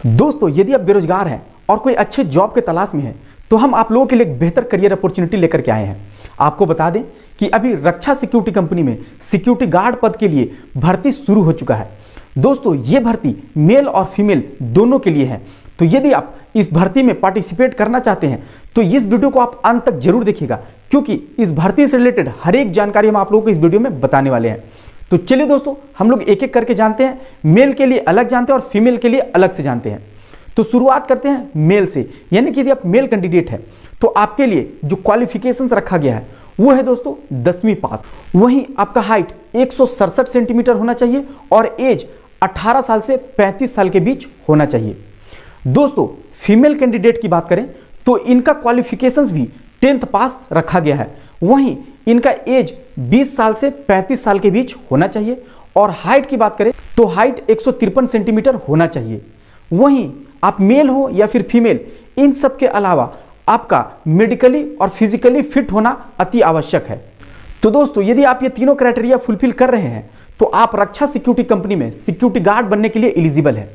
दोस्तों, यदि आप बेरोजगार हैं और कोई अच्छे जॉब के तलाश में हैं तो हम आप लोगों के लिए एक बेहतर करियर अपॉर्चुनिटी लेकर के आए हैं। आपको बता दें कि अभी रक्षा सिक्योरिटी कंपनी में सिक्योरिटी गार्ड पद के लिए भर्ती शुरू हो चुका है। दोस्तों, ये भर्ती मेल और फीमेल दोनों के लिए है। तो यदि आप इस भर्ती में पार्टिसिपेट करना चाहते हैं तो इस वीडियो को आप अंत तक जरूर देखिएगा, क्योंकि इस भर्ती से रिलेटेड हर एक जानकारी हम आप लोगों को इस वीडियो में बताने वाले हैं। तो चलिए दोस्तों, हम लोग एक एक करके जानते हैं। मेल के लिए अलग जानते हैं और फीमेल के लिए अलग से जानते हैं। तो शुरुआत करते हैं मेल से, यानी कि यदि आप मेल कैंडिडेट हैं तो आपके लिए जो क्वालिफिकेशंस रखा गया है वो है दोस्तों 10वीं पास। वहीं आपका हाइट 167 सेंटीमीटर होना चाहिए और एज 18 साल से 35 साल के बीच होना चाहिए। दोस्तों, फीमेल कैंडिडेट की बात करें तो इनका क्वालिफिकेशंस भी 10th पास रखा गया है। वहीं इनका एज 20 साल से 35 साल के बीच होना चाहिए और हाइट की बात करें तो हाइट 153 सेंटीमीटर होना चाहिए। वहीं आप मेल हो या फिर फीमेल, इन सब के अलावा आपका मेडिकली और फिजिकली फिट होना अति आवश्यक है। तो दोस्तों, यदि आप ये तीनों क्राइटेरिया फुलफिल कर रहे हैं तो आप रक्षा सिक्योरिटी कंपनी में सिक्योरिटी गार्ड बनने के लिए एलिजिबल है।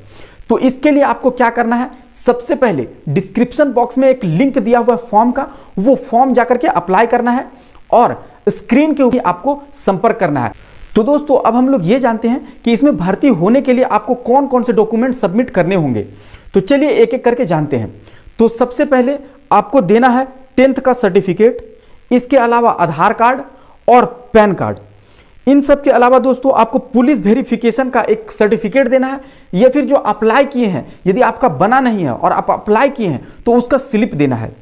तो इसके लिए आपको क्या करना है, सबसे पहले डिस्क्रिप्शन बॉक्स में एक लिंक दिया हुआ है फॉर्म का, वो फॉर्म जाकर के अप्लाई करना है और स्क्रीन के ऊपर आपको संपर्क करना है। तो दोस्तों, अब हम लोग ये जानते हैं कि इसमें भर्ती होने के लिए आपको कौन कौन से डॉक्यूमेंट सबमिट करने होंगे। तो चलिए एक एक करके जानते हैं। तो सबसे पहले आपको देना है 10th का सर्टिफिकेट, इसके अलावा आधार कार्ड और पैन कार्ड। इन सब के अलावा दोस्तों आपको पुलिस वेरिफिकेशन का एक सर्टिफिकेट देना है, या फिर जो अप्लाई किए हैं, यदि आपका बना नहीं है और आप अप्लाई किए हैं तो उसका स्लिप देना है।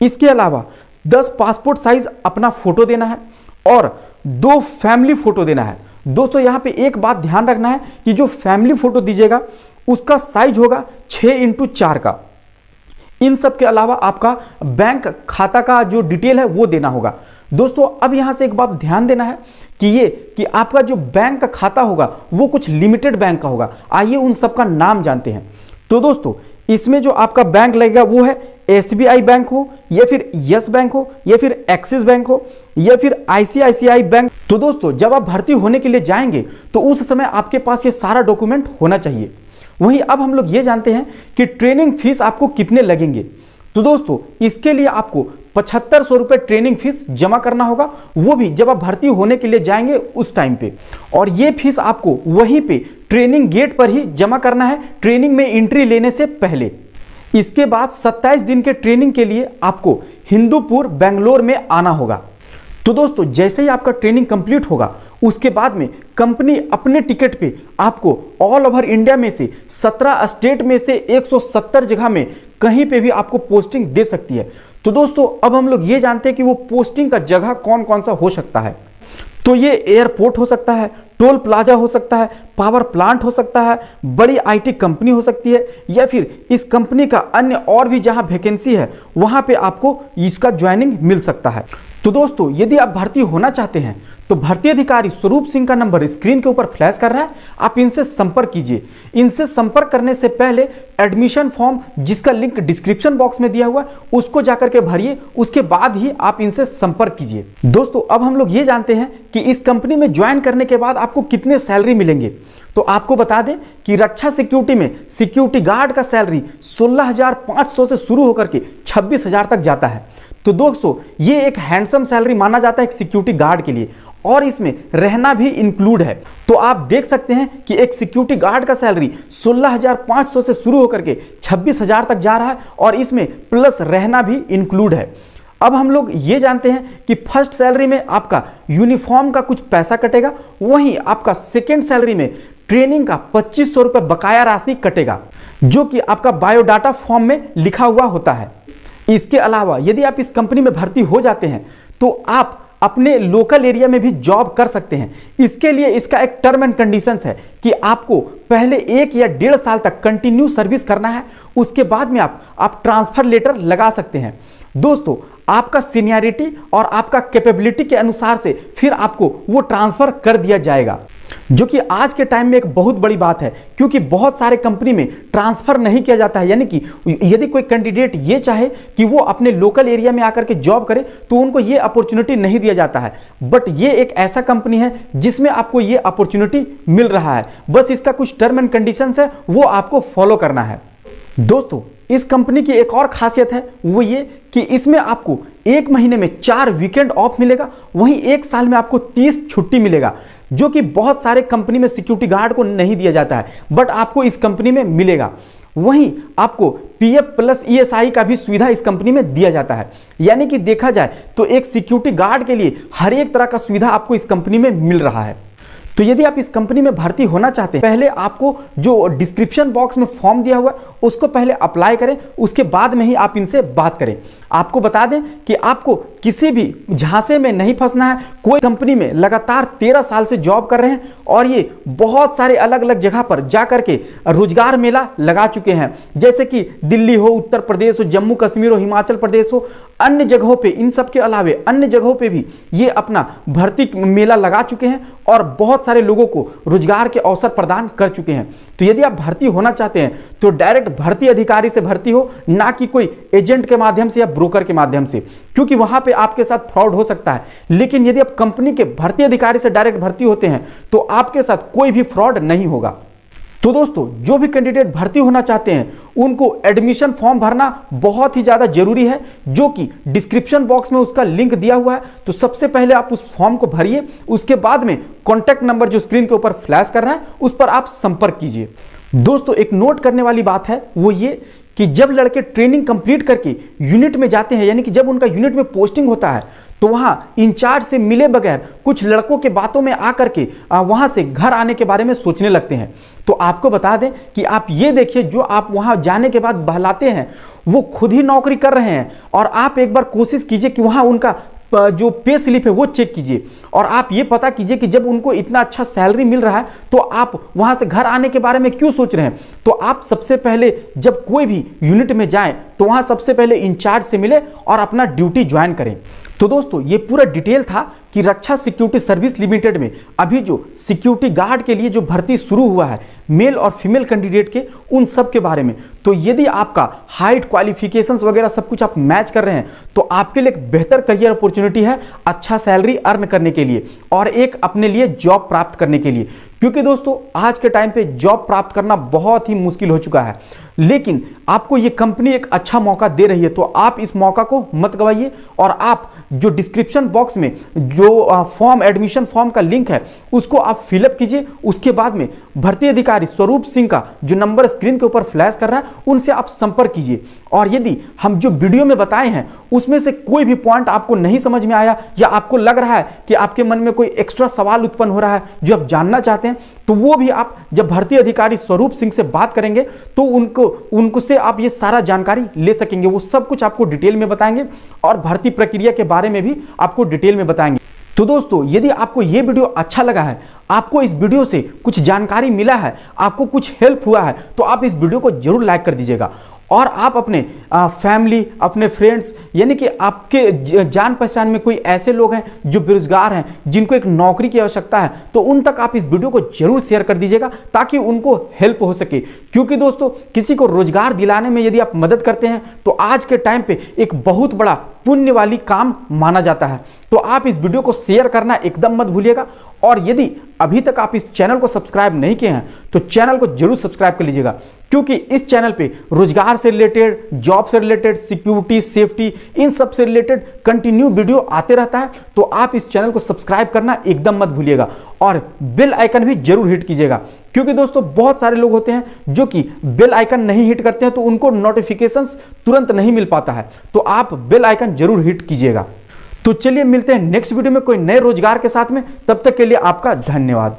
इसके अलावा 10 पासपोर्ट साइज अपना फोटो देना है और 2 फैमिली फोटो देना है। दोस्तों, यहाँ पे एक बात ध्यान रखना है कि जो फैमिली फोटो दीजिएगा उसका साइज होगा 6x4 का। इन सब के अलावा आपका बैंक खाता का जो डिटेल है वो देना होगा। दोस्तों, अब यहां से एक बात ध्यान देना है कि आपका जो बैंक का खाता होगा वो कुछ लिमिटेड बैंक का होगा। आइए उन सब का नाम जानते हैं। तो दोस्तों, इसमें जो आपका बैंक लगेगा वो है SBI बैंक हो या फिर यस बैंक हो या फिर एक्सिस बैंक हो या फिर ICICI बैंक। तो दोस्तों, जब आप भर्ती होने के लिए जाएंगे तो उस समय आपके पास ये सारा डॉक्यूमेंट होना चाहिए। वहीं अब हम लोग ये जानते हैं कि ट्रेनिंग फीस आपको कितने लगेंगे। तो दोस्तों, इसके लिए आपको 7500 रुपये ट्रेनिंग फीस जमा करना होगा, वो भी जब आप भर्ती होने के लिए जाएंगे उस टाइम पे। और ये फीस आपको वहीं पे ट्रेनिंग गेट पर ही जमा करना है, ट्रेनिंग में एंट्री लेने से पहले। इसके बाद 27 दिन के ट्रेनिंग के लिए आपको हिंदूपुर बेंगलोर में आना होगा। तो दोस्तों, जैसे ही आपका ट्रेनिंग कंप्लीट होगा उसके बाद में कंपनी अपने टिकट पे आपको ऑल ओवर इंडिया में से 17 स्टेट में से 170 जगह में कहीं पे भी आपको पोस्टिंग दे सकती है। तो दोस्तों, अब हम लोग ये जानते हैं कि वो पोस्टिंग का जगह कौन कौन सा हो सकता है। तो ये एयरपोर्ट हो सकता है, टोल प्लाजा हो सकता है, पावर प्लांट हो सकता है, बड़ी IT कंपनी हो सकती है, या फिर इस कंपनी का अन्य और भी जहां वैकेंसी है वहां पे आपको इसका ज्वाइनिंग मिल सकता है। तो दोस्तों, यदि आप भर्ती होना चाहते हैं तो भर्ती अधिकारी स्वरूप सिंह का नंबर स्क्रीन के ऊपर फ्लैश कर रहा है, आप इनसे संपर्क कीजिए। इनसे संपर्क करने से पहले एडमिशन फॉर्म, जिसका लिंक डिस्क्रिप्शन बॉक्स में दिया हुआ है, उसको जाकर के भरिए, उसके बाद ही आप इनसे संपर्क कीजिए। दोस्तों, अब हम लोग ये जानते हैं कि इस कंपनी में ज्वाइन करने के बाद आपको कितने सैलरी मिलेंगे। तो आपको बता दें कि रक्षा सिक्योरिटी में सिक्योरिटी गार्ड का सैलरी 16,500 से शुरू होकर के 26,000 तक जाता है। तो दोस्तों, ये एक हैंडसम सैलरी माना जाता है एक सिक्योरिटी गार्ड के लिए, और इसमें रहना भी इंक्लूड है। तो आप देख सकते हैं कि एक सिक्योरिटी गार्ड का सैलरी 16,500 से शुरू होकर के 26,000 तक जा रहा है और इसमें प्लस रहना भी इंक्लूड है। अब हम लोग ये जानते हैं कि फर्स्ट सैलरी में आपका यूनिफॉर्म का कुछ पैसा कटेगा, वहीं आपका सेकेंड सैलरी में ट्रेनिंग का 2500 रुपये बकाया राशि कटेगा, जो कि आपका बायोडाटा फॉर्म में लिखा हुआ होता है। इसके अलावा यदि आप इस कंपनी में भर्ती हो जाते हैं तो आप अपने लोकल एरिया में भी जॉब कर सकते हैं। इसके लिए इसका एक टर्म एंड कंडीशंस है कि आपको पहले 1 या 1.5 साल तक कंटिन्यू सर्विस करना है, उसके बाद में आप ट्रांसफर लेटर लगा सकते हैं। दोस्तों, आपका सीनियरिटी और आपका कैपेबिलिटी के अनुसार से फिर आपको वो ट्रांसफर कर दिया जाएगा, जो कि आज के टाइम में एक बहुत बड़ी बात है, क्योंकि बहुत सारे कंपनी में ट्रांसफर नहीं किया जाता है। यानी कि यदि कोई कैंडिडेट ये चाहे कि वो अपने लोकल एरिया में आकर के जॉब करे तो उनको ये अपॉर्चुनिटी नहीं दिया जाता है। बट ये एक ऐसा कंपनी है जिसमें आपको ये अपॉर्चुनिटी मिल रहा है, बस इसका कुछ टर्म एंड कंडीशंस है वो आपको फॉलो करना है। दोस्तों इस कंपनी की एक और खासियत है, वो ये कि इसमें आपको 1 महीने में 4 वीकेंड ऑफ मिलेगा, वहीं 1 साल में आपको 30 छुट्टी मिलेगा, जो कि बहुत सारे कंपनी में सिक्योरिटी गार्ड को नहीं दिया जाता है, बट आपको इस कंपनी में मिलेगा। वहीं आपको पीएफ प्लस ईएसआई का भी सुविधा इस कंपनी में दिया जाता है। यानी कि देखा जाए तो एक सिक्योरिटी गार्ड के लिए हर एक तरह का सुविधा आपको इस कंपनी में मिल रहा है। तो यदि आप इस कंपनी में भर्ती होना चाहते हैं, पहले आपको जो डिस्क्रिप्शन बॉक्स में फॉर्म दिया हुआ है उसको पहले अप्लाई करें, उसके बाद में ही आप इनसे बात करें। आपको बता दें कि आपको किसी भी झांसे में नहीं फंसना है। कोई कंपनी में लगातार 13 साल से जॉब कर रहे हैं और ये बहुत सारे अलग अलग जगह पर जाकर के रोजगार मेला लगा चुके हैं, जैसे कि दिल्ली हो, उत्तर प्रदेश हो, जम्मू कश्मीर हो, हिमाचल प्रदेश हो, अन्य जगहों पे, इन सब के अलावे अन्य जगहों पे भी ये अपना भर्ती मेला लगा चुके हैं और बहुत सारे लोगों को रोजगार के अवसर प्रदान कर चुके हैं। तो यदि आप भर्ती होना चाहते हैं तो डायरेक्ट भर्ती अधिकारी से भर्ती हो, ना कि कोई एजेंट के माध्यम से या ब्रोकर के माध्यम से, क्योंकि वहां पे आपके साथ फ्रॉड हो सकता है। लेकिन यदि आप कंपनी के भर्ती अधिकारी से डायरेक्ट भर्ती होते हैं तो आपके साथ कोई भी फ्रॉड नहीं होगा। तो दोस्तों जो भी कैंडिडेट भर्ती होना चाहते हैं उनको एडमिशन फॉर्म भरना बहुत ही ज़्यादा जरूरी है, जो कि डिस्क्रिप्शन बॉक्स में उसका लिंक दिया हुआ है। तो सबसे पहले आप उस फॉर्म को भरिए, उसके बाद में कॉन्टैक्ट नंबर जो स्क्रीन के ऊपर फ्लैश कर रहा है उस पर आप संपर्क कीजिए। दोस्तों एक नोट करने वाली बात है वो ये कि जब लड़के ट्रेनिंग कंप्लीट करके यूनिट में जाते हैं, यानी कि जब उनका यूनिट में पोस्टिंग होता है, तो वहां इंचार्ज से मिले बगैर कुछ लड़कों के बातों में आकर के वहां से घर आने के बारे में सोचने लगते हैं। तो आपको बता दें कि आप ये देखिए, जो आप वहां जाने के बाद बहलाते हैं वो खुद ही नौकरी कर रहे हैं, और आप एक बार कोशिश कीजिए कि वहां उनका जो पे स्लिप है वो चेक कीजिए, और आप ये पता कीजिए कि जब उनको इतना अच्छा सैलरी मिल रहा है तो आप वहां से घर आने के बारे में क्यों सोच रहे हैं। तो आप सबसे पहले जब कोई भी यूनिट में जाएं तो वहां सबसे पहले इंचार्ज से मिले और अपना ड्यूटी ज्वाइन करें। तो दोस्तों ये पूरा डिटेल था कि रक्षा सिक्योरिटी सर्विस लिमिटेड में अभी जो सिक्योरिटी गार्ड के लिए जो भर्ती शुरू हुआ है मेल और फीमेल कैंडिडेट के, उन सब के बारे में। तो यदि आपका हाइट, क्वालिफिकेशंस वगैरह सब कुछ आप मैच कर रहे हैं तो आपके लिए एक बेहतर करियर अपॉर्चुनिटी है, अच्छा सैलरी अर्न करने के लिए और एक अपने लिए जॉब प्राप्त करने के लिए। क्योंकि दोस्तों आज के टाइम पे जॉब प्राप्त करना बहुत ही मुश्किल हो चुका है, लेकिन आपको ये कंपनी एक अच्छा मौका दे रही है, तो आप इस मौका को मत गवाइए। और आप जो डिस्क्रिप्शन बॉक्स में जो फॉर्म, एडमिशन फॉर्म का लिंक है उसको आप फिलअप कीजिए। उसके बाद में भर्ती अधिकारी स्वरूप सिंह का जो नंबर स्क्रीन के ऊपर फ्लैश कर रहा है उनसे आप संपर्क कीजिए। और यदि हम जो वीडियो में बताए हैं उसमें से कोई भी पॉइंट आपको नहीं समझ में आया, या आपको लग रहा है कि आपके मन में कोई एक्स्ट्रा सवाल उत्पन्न हो रहा है जो आप जानना चाहते हैं, तो वो भी आप जब भर्ती अधिकारी स्वरूप सिंह से बात करेंगे तो उनको से आप ये सारा जानकारी ले सकेंगे। वो सब कुछ आपको डिटेल में बताएंगे और भर्ती प्रक्रिया के बारे में भी आपको डिटेल में बताएंगे। तो दोस्तों यदि आपको ये वीडियो अच्छा लगा है, आपको इस वीडियो से कुछ जानकारी मिला है, आपको कुछ हेल्प हुआ है, तो आप इस वीडियो को जरूर लाइक कर दीजिएगा। और आप अपने फैमिली, अपने फ्रेंड्स, यानी कि आपके जान पहचान में कोई ऐसे लोग हैं जो बेरोजगार हैं, जिनको एक नौकरी की आवश्यकता है, तो उन तक आप इस वीडियो को जरूर शेयर कर दीजिएगा ताकि उनको हेल्प हो सके। क्योंकि दोस्तों किसी को रोजगार दिलाने में यदि आप मदद करते हैं तो आज के टाइम पे एक बहुत बड़ा पुण्य वाली काम माना जाता है। तो आप इस वीडियो को शेयर करना एकदम मत भूलिएगा। और यदि अभी तक आप इस चैनल को सब्सक्राइब नहीं किए हैं तो चैनल को जरूर सब्सक्राइब कर लीजिएगा, क्योंकि इस चैनल पे रोजगार से रिलेटेड, जॉब से रिलेटेड, सिक्योरिटी, सेफ्टी, इन सब से रिलेटेड कंटिन्यू वीडियो आते रहता है। तो आप इस चैनल को सब्सक्राइब करना एकदम मत भूलिएगा और बेल आइकन भी जरूर हिट कीजिएगा, क्योंकि दोस्तों बहुत सारे लोग होते हैं जो कि बेल आइकन नहीं हिट करते हैं तो उनको नोटिफिकेशंस तुरंत नहीं मिल पाता है। तो आप बेल आइकन जरूर हिट कीजिएगा। तो चलिए मिलते हैं नेक्स्ट वीडियो में कोई नए रोजगार के साथ में। तब तक के लिए आपका धन्यवाद।